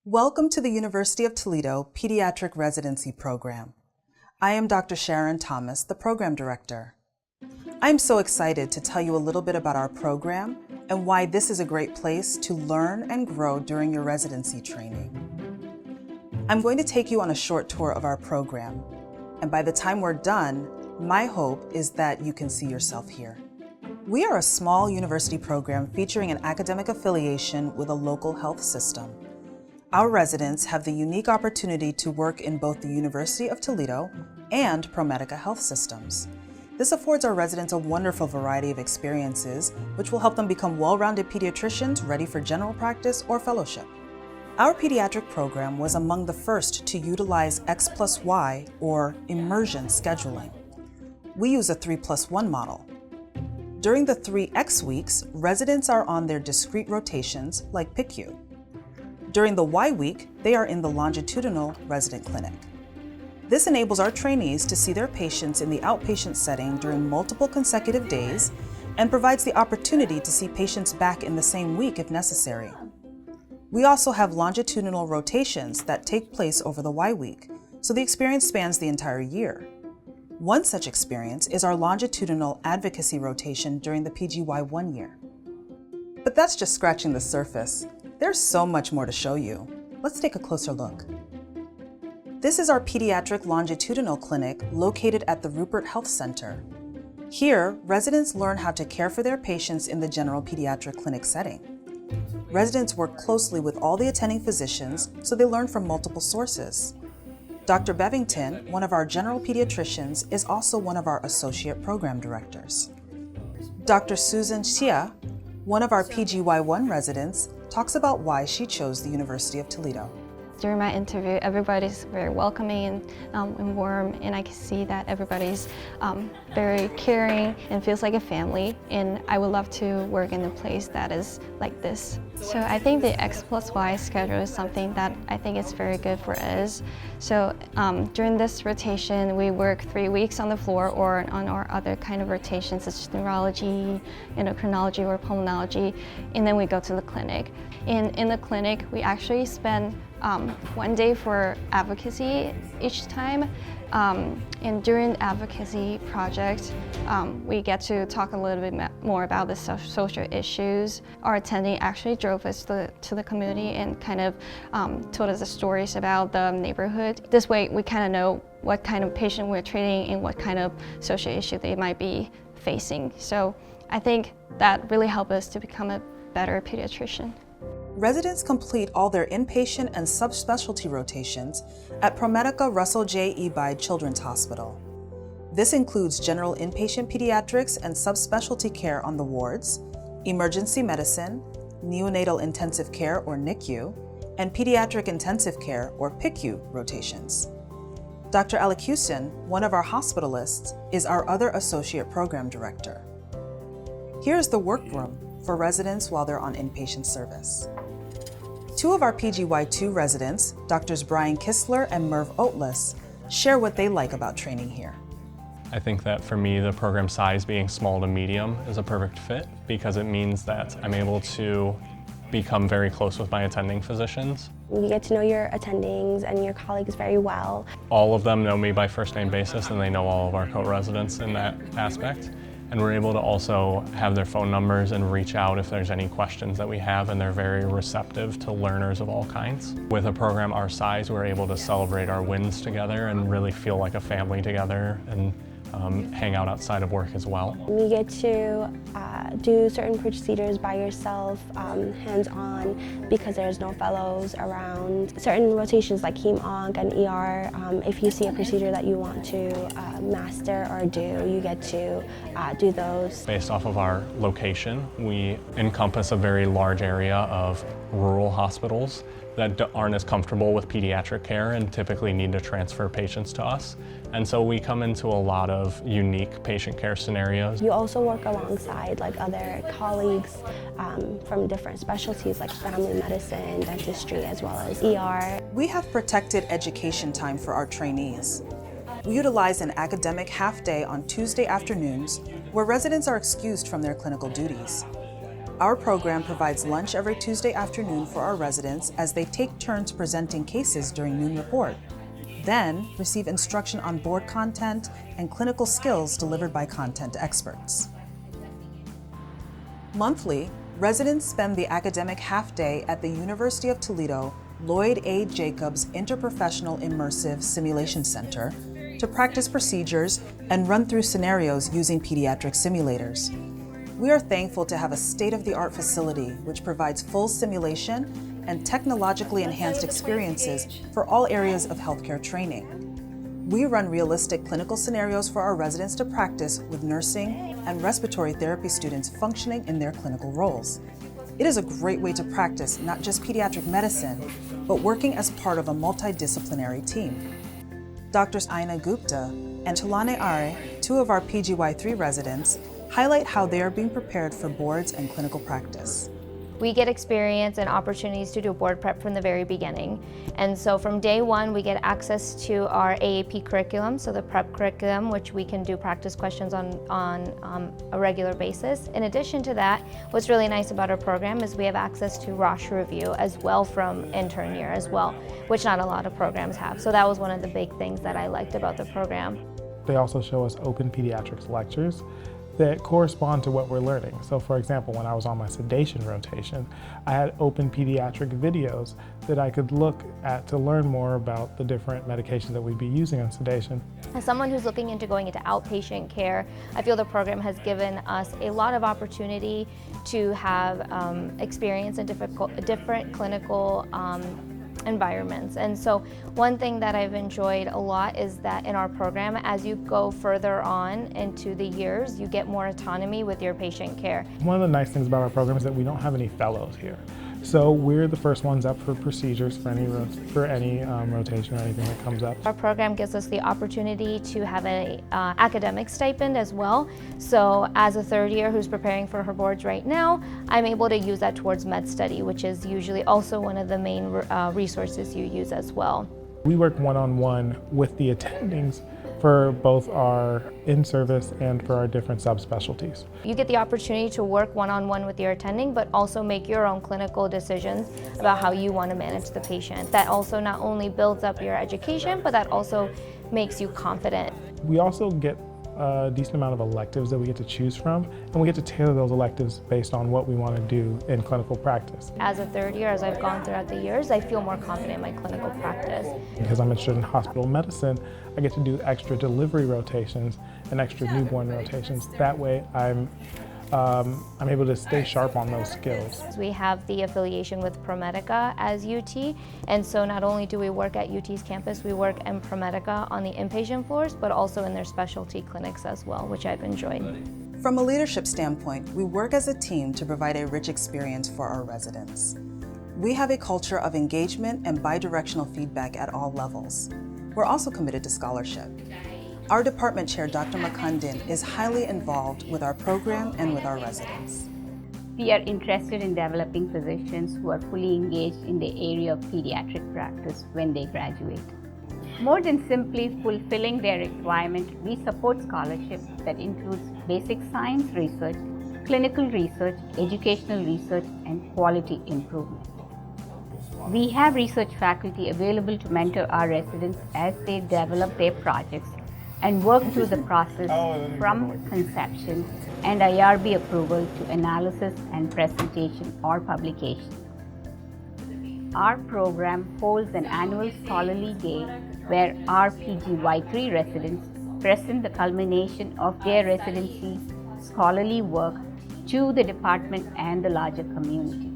Welcome to the University of Toledo Pediatric Residency Program. I am Dr. Sharon Thomas, the Program Director. I'm so excited to tell you a little bit about our program and why this is a great place to learn and grow during your residency training. I'm going to take you on a short tour of our program, and by the time we're done, my hope is that you can see yourself here. We are a small university program featuring an academic affiliation with a local health system. Our residents have the unique opportunity to work in both the University of Toledo and ProMedica health systems. This affords our residents a wonderful variety of experiences, which will help them become well-rounded pediatricians ready for general practice or fellowship. Our pediatric program was among the first to utilize X+Y, or immersion scheduling. We use a 3+1 model. During the 3X weeks, residents are on their discrete rotations like PICU. During the Y week, they are in the Longitudinal resident clinic. This enables our trainees to see their patients in the outpatient setting during multiple consecutive days and provides the opportunity to see patients back in the same week if necessary. We also have longitudinal rotations that take place over the Y week, so the experience spans the entire year. One such experience is our longitudinal advocacy rotation during the PGY 1 year. But that's just scratching the surface. There's so much more to show you. Let's take a closer look. This is our pediatric longitudinal clinic located at the Ruppert Health Center. Here, residents learn how to care for their patients in the general pediatric clinic setting. Residents work closely with all the attending physicians, so they learn from multiple sources. Dr. Bevington, one of our general pediatricians, is also one of our associate program directors. Dr. Susan Xia, one of our PGY1 residents, talks about why she chose the University of Toledo. During my interview, everybody's very welcoming and warm, and I can see that everybody's very caring and feels like a family, and I would love to work in a place that is like this. So I think the X+Y schedule is something that I think is very good for us. So during this rotation, we work 3 weeks on the floor or on our other kind of rotations, such as neurology, endocrinology, or pulmonology, and then we go to the clinic. And in the clinic, we actually spend 1 day for advocacy each time. And during the advocacy project, we get to talk a little bit more about the social issues. Our attending actually drove us to the community and kind of told us the stories about the neighborhood. This way, we kind of know what kind of patient we're treating and what kind of social issue they might be facing. So I think that really helped us to become a better pediatrician. Residents complete all their inpatient and subspecialty rotations at ProMedica Russell J. Ebeid Children's Hospital. This includes general inpatient pediatrics and subspecialty care on the wards, emergency medicine, neonatal intensive care or NICU, and pediatric intensive care or PICU rotations. Dr. Alacusin, one of our hospitalists, is our other associate program director. Here's the workroom for residents while they're on inpatient service. Two of our PGY2 residents, Drs. Brian Kistler and Merv Oatlis, share what they like about training here. I think that for me, the program size being small to medium is a perfect fit because it means that I'm able to become very close with my attending physicians. You get to know your attendings and your colleagues very well. All of them know me by first name basis, and they know all of our co-residents in that aspect. And we're able to also have their phone numbers and reach out if there's any questions that we have, and they're very receptive to learners of all kinds. With a program our size, we're able to celebrate our wins together and really feel like a family together and hang out outside of work as well. You get to do certain procedures by yourself, hands-on, because there's no fellows around. Certain rotations like Hem-Onc and ER, if you see a procedure that you want to master or do, you get to do those. Based off of our location, we encompass a very large area of rural hospitals that aren't as comfortable with pediatric care and typically need to transfer patients to us. And so we come into a lot of unique patient care scenarios. You also work alongside like other colleagues from different specialties like family medicine, dentistry, as well as ER. We have protected education time for our trainees. We utilize an academic half-day on Tuesday afternoons where residents are excused from their clinical duties. Our program provides lunch every Tuesday afternoon for our residents as they take turns presenting cases during noon report. Then receive instruction on board content and clinical skills delivered by content experts. Monthly, residents spend the academic half-day at the University of Toledo Lloyd A. Jacobs Interprofessional Immersive Simulation Center to practice procedures and run through scenarios using pediatric simulators. We are thankful to have a state-of-the-art facility which provides full simulation and technologically enhanced experiences for all areas of healthcare training. We run realistic clinical scenarios for our residents to practice with nursing and respiratory therapy students functioning in their clinical roles. It is a great way to practice not just pediatric medicine, but working as part of a multidisciplinary team. Doctors Aina Gupta and Chalane Are, two of our PGY3 residents, highlight how they are being prepared for boards and clinical practice. We get experience and opportunities to do board prep from the very beginning. And so from day one, we get access to our AAP curriculum, so the prep curriculum, which we can do practice questions on a regular basis. In addition to that, what's really nice about our program is we have access to Rosh review as well from intern year as well, which not a lot of programs have. So that was one of the big things that I liked about the program. They also show us open pediatrics lectures that correspond to what we're learning. So for example, when I was on my sedation rotation, I had open pediatric videos that I could look at to learn more about the different medications that we'd be using on sedation. As someone who's looking into going into outpatient care, I feel the program has given us a lot of opportunity to have experience in different clinical environments. And so one thing that I've enjoyed a lot is that in our program, as you go further on into the years, you get more autonomy with your patient care. One of the nice things about our program is that we don't have any fellows here. So we're the first ones up for procedures for any rotation or anything that comes up. Our program gives us the opportunity to have an academic stipend as well. So as a third year who's preparing for her boards right now, I'm able to use that towards med study, which is usually also one of the main resources you use as well. We work one-on-one with the attendings for both our in-service and for our different subspecialties. You get the opportunity to work one-on-one with your attending, but also make your own clinical decisions about how you want to manage the patient. That also not only builds up your education, but that also makes you confident. We also get a decent amount of electives that we get to choose from, and we get to tailor those electives based on what we want to do in clinical practice. As a third year, as I've gone throughout the years, I feel more confident in my clinical practice. Because I'm interested in hospital medicine, I get to do extra delivery rotations and extra newborn rotations. That way I'm able to stay sharp on those skills. We have the affiliation with ProMedica as UT, and so not only do we work at UT's campus, we work in ProMedica on the inpatient floors, but also in their specialty clinics as well, which I've enjoyed. From a leadership standpoint, we work as a team to provide a rich experience for our residents. We have a culture of engagement and bidirectional feedback at all levels. We're also committed to scholarship. Our department chair, Dr. Makundin, is highly involved with our program and with our residents. We are interested in developing physicians who are fully engaged in the area of pediatric practice when they graduate. More than simply fulfilling their requirement, we support scholarship that includes basic science research, clinical research, educational research, and quality improvement. We have research faculty available to mentor our residents as they develop their projects and work through the process from conception and IRB approval to analysis and presentation or publication. Our program holds an annual scholarly day where our PGY3 residents present the culmination of their residency's scholarly work to the department and the larger community.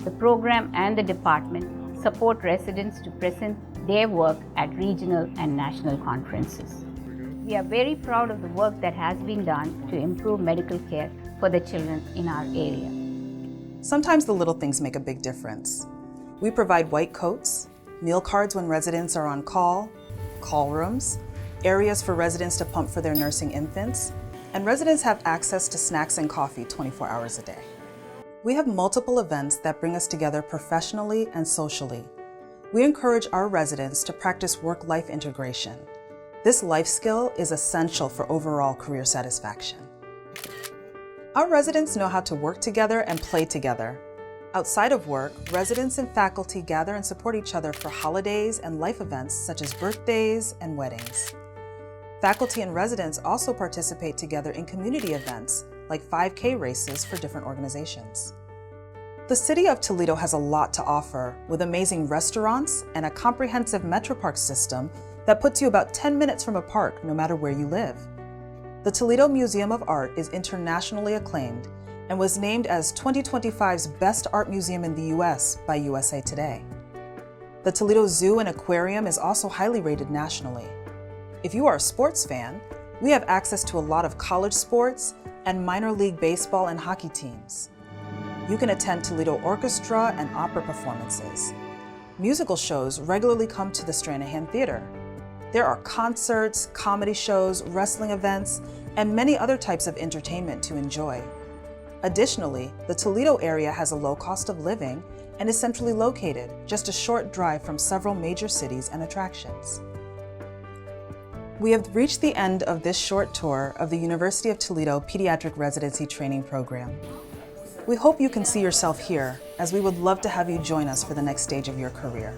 The program and the department support residents to present their work at regional and national conferences. We are very proud of the work that has been done to improve medical care for the children in our area. Sometimes the little things make a big difference. We provide white coats, meal cards when residents are on call rooms, areas for residents to pump for their nursing infants, and residents have access to snacks and coffee 24 hours a day. We have multiple events that bring us together professionally and socially. We encourage our residents to practice work-life integration. This life skill is essential for overall career satisfaction. Our residents know how to work together and play together. Outside of work, residents and faculty gather and support each other for holidays and life events such as birthdays and weddings. Faculty and residents also participate together in community events like 5K races for different organizations. The city of Toledo has a lot to offer, with amazing restaurants and a comprehensive Metropark system that puts you about 10 minutes from a park no matter where you live. The Toledo Museum of Art is internationally acclaimed and was named as 2025's Best Art Museum in the U.S. by USA Today. The Toledo Zoo and Aquarium is also highly rated nationally. If you are a sports fan, we have access to a lot of college sports and minor league baseball and hockey teams. You can attend Toledo orchestra and opera performances. Musical shows regularly come to the Stranahan Theater. There are concerts, comedy shows, wrestling events, and many other types of entertainment to enjoy. Additionally, the Toledo area has a low cost of living and is centrally located, just a short drive from several major cities and attractions. We have reached the end of this short tour of the University of Toledo Pediatric Residency Training Program. We hope you can see yourself here, as we would love to have you join us for the next stage of your career.